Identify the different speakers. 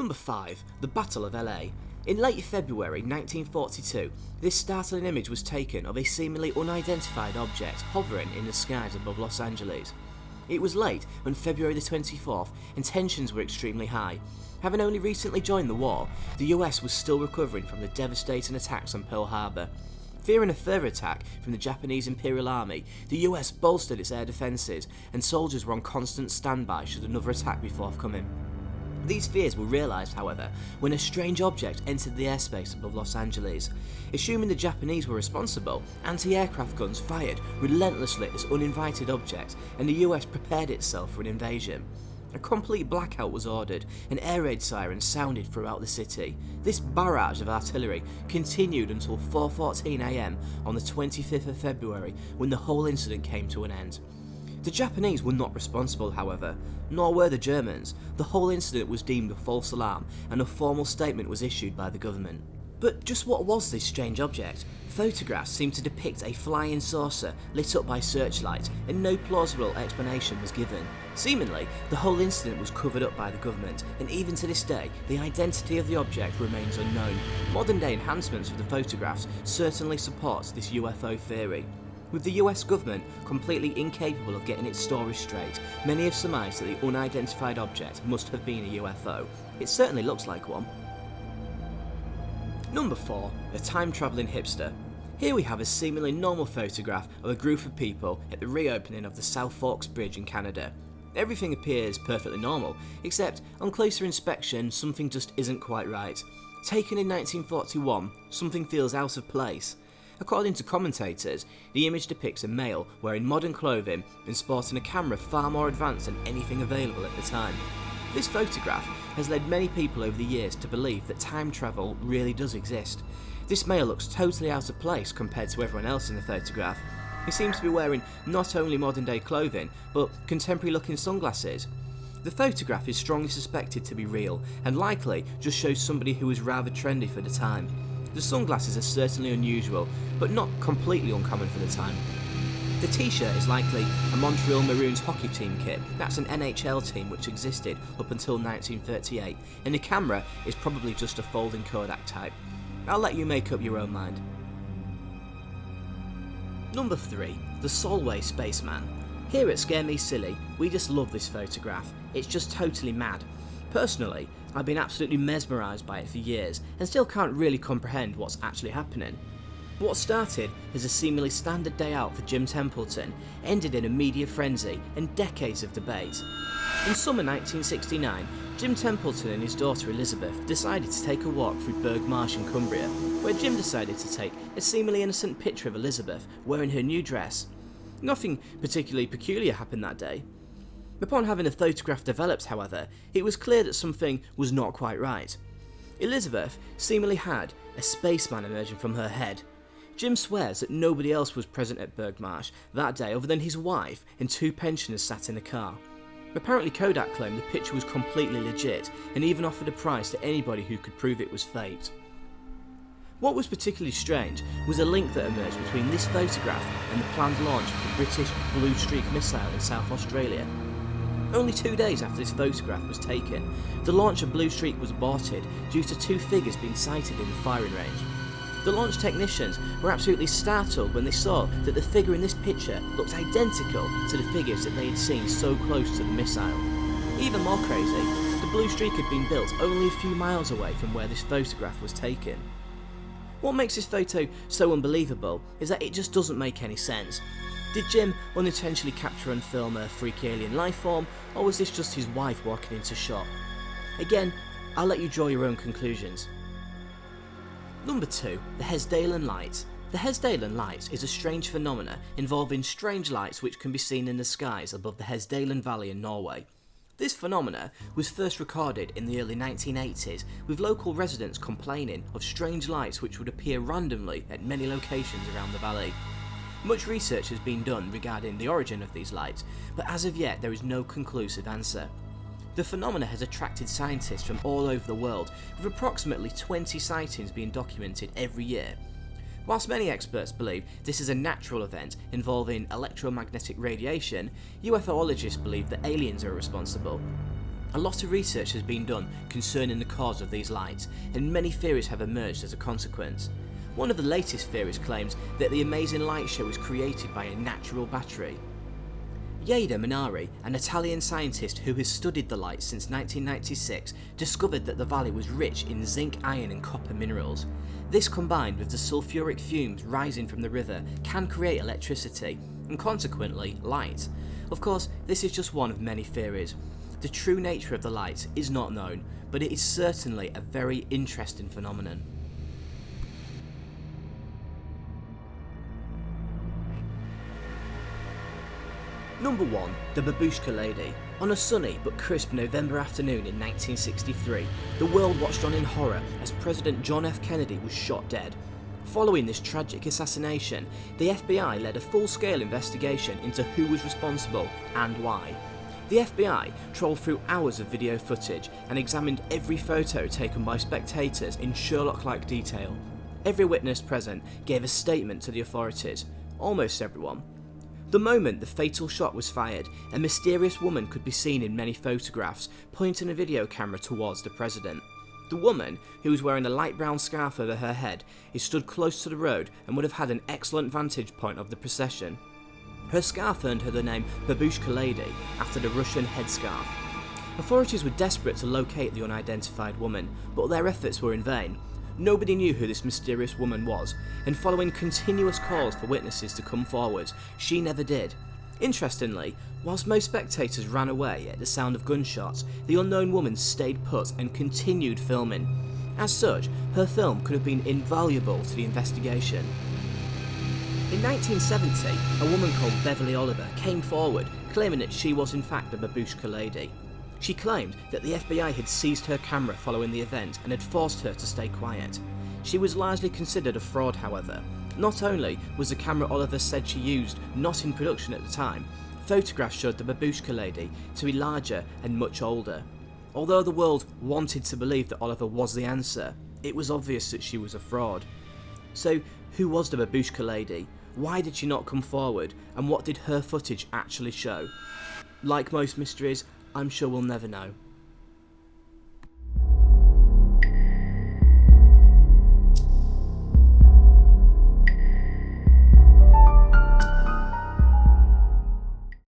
Speaker 1: Number 5. The Battle of LA. In late February 1942, this startling image was taken of a seemingly unidentified object hovering in the skies above Los Angeles. It was late on February the 24th and tensions were extremely high. Having only recently joined the war, the US was still recovering from the devastating attacks on Pearl Harbor. Fearing a further attack from the Japanese Imperial Army, the US bolstered its air defences and soldiers were on constant standby should another attack be forthcoming. These fears were realised, however, when a strange object entered the airspace above Los Angeles. Assuming the Japanese were responsible, anti-aircraft guns fired relentlessly at this uninvited object and the US prepared itself for an invasion. A complete blackout was ordered and air raid sirens sounded throughout the city. This barrage of artillery continued until 4:14 AM on the 25th of February when the whole incident came to an end. The Japanese were not responsible, however, nor were the Germans. The whole incident was deemed a false alarm and a formal statement was issued by the government. But just what was this strange object? Photographs seemed to depict a flying saucer lit up by searchlights and no plausible explanation was given. Seemingly, the whole incident was covered up by the government and even to this day, the identity of the object remains unknown. Modern day enhancements of the photographs certainly support this UFO theory. With the US government completely incapable of getting its story straight, many have surmised that the unidentified object must have been a UFO. It certainly looks like one. Number 4. A time-travelling hipster. Here we have a seemingly normal photograph of a group of people at the reopening of the South Forks Bridge in Canada. Everything appears perfectly normal, except on closer inspection something just isn't quite right. Taken in 1941, something feels out of place. According to commentators, the image depicts a male wearing modern clothing and sporting a camera far more advanced than anything available at the time. This photograph has led many people over the years to believe that time travel really does exist. This male looks totally out of place compared to everyone else in the photograph. He seems to be wearing not only modern day clothing, but contemporary looking sunglasses. The photograph is strongly suspected to be real and likely just shows somebody who was rather trendy for the time. The sunglasses are certainly unusual, but not completely uncommon for the time. The t-shirt is likely a Montreal Maroons hockey team kit. That's an NHL team which existed up until 1938, and the camera is probably just a folding Kodak type. I'll let you make up your own mind. Number 3. The Solway Spaceman. Here at Scare Me Silly, we just love this photograph. It's just totally mad. Personally, I've been absolutely mesmerised by it for years and still can't really comprehend what's actually happening. What started as a seemingly standard day out for Jim Templeton ended in a media frenzy and decades of debate. In summer 1969, Jim Templeton and his daughter Elizabeth decided to take a walk through Burgh Marsh in Cumbria, where Jim decided to take a seemingly innocent picture of Elizabeth wearing her new dress. Nothing particularly peculiar happened that day. Upon having the photograph developed, however, it was clear that something was not quite right. Elizabeth seemingly had a spaceman emerging from her head. Jim swears that nobody else was present at Burgh Marsh that day other than his wife and 2 pensioners sat in a car. Apparently Kodak claimed the picture was completely legit and even offered a prize to anybody who could prove it was faked. What was particularly strange was a link that emerged between this photograph and the planned launch of the British Blue Streak missile in South Australia. Only 2 days after this photograph was taken, the launch of Blue Streak was aborted due to 2 figures being sighted in the firing range. The launch technicians were absolutely startled when they saw that the figure in this picture looked identical to the figures that they had seen so close to the missile. Even more crazy, the Blue Streak had been built only a few miles away from where this photograph was taken. What makes this photo so unbelievable is that it just doesn't make any sense. Did Jim unintentionally capture and film a freaky alien lifeform, or was this just his wife walking into shot? Again, I'll let you draw your own conclusions. Number 2. The Hesdalen Light. The Hesdalen Light is a strange phenomena involving strange lights which can be seen in the skies above the Hesdalen Valley in Norway. This phenomena was first recorded in the early 1980s, with local residents complaining of strange lights which would appear randomly at many locations around the valley. Much research has been done regarding the origin of these lights, but as of yet there is no conclusive answer. The phenomena has attracted scientists from all over the world, with approximately 20 sightings being documented every year. Whilst many experts believe this is a natural event involving electromagnetic radiation, UFOologists believe that aliens are responsible. A lot of research has been done concerning the cause of these lights, and many theories have emerged as a consequence. One of the latest theories claims that the amazing light show was created by a natural battery. Yeda Minari, an Italian scientist who has studied the lights since 1996, discovered that the valley was rich in zinc, iron and copper minerals. This, combined with the sulfuric fumes rising from the river, can create electricity, and consequently light. Of course, this is just one of many theories. The true nature of the lights is not known, but it is certainly a very interesting phenomenon. Number 1. The Babushka Lady. On a sunny but crisp November afternoon in 1963, the world watched on in horror as President John F. Kennedy was shot dead. Following this tragic assassination, the FBI led a full-scale investigation into who was responsible and why. The FBI trawled through hours of video footage and examined every photo taken by spectators in Sherlock-like detail. Every witness present gave a statement to the authorities, almost everyone. The moment the fatal shot was fired, a mysterious woman could be seen in many photographs, pointing a video camera towards the president. The woman, who was wearing a light brown scarf over her head, is stood close to the road and would have had an excellent vantage point of the procession. Her scarf earned her the name Babushka Lady, after the Russian headscarf. Authorities were desperate to locate the unidentified woman, but their efforts were in vain. Nobody knew who this mysterious woman was, and following continuous calls for witnesses to come forward, she never did. Interestingly, whilst most spectators ran away at the sound of gunshots, the unknown woman stayed put and continued filming. As such, her film could have been invaluable to the investigation. In 1970, a woman called Beverly Oliver came forward, claiming that she was in fact the Babushka Lady. She claimed that the FBI had seized her camera following the event and had forced her to stay quiet. She was largely considered a fraud, however. Not only was the camera Oliver said she used not in production at the time, photographs showed the Babushka Lady to be larger and much older. Although the world wanted to believe that Oliver was the answer, it was obvious that she was a fraud. So, who was the Babushka Lady? Why did she not come forward? And what did her footage actually show? Like most mysteries, I'm sure we'll never know.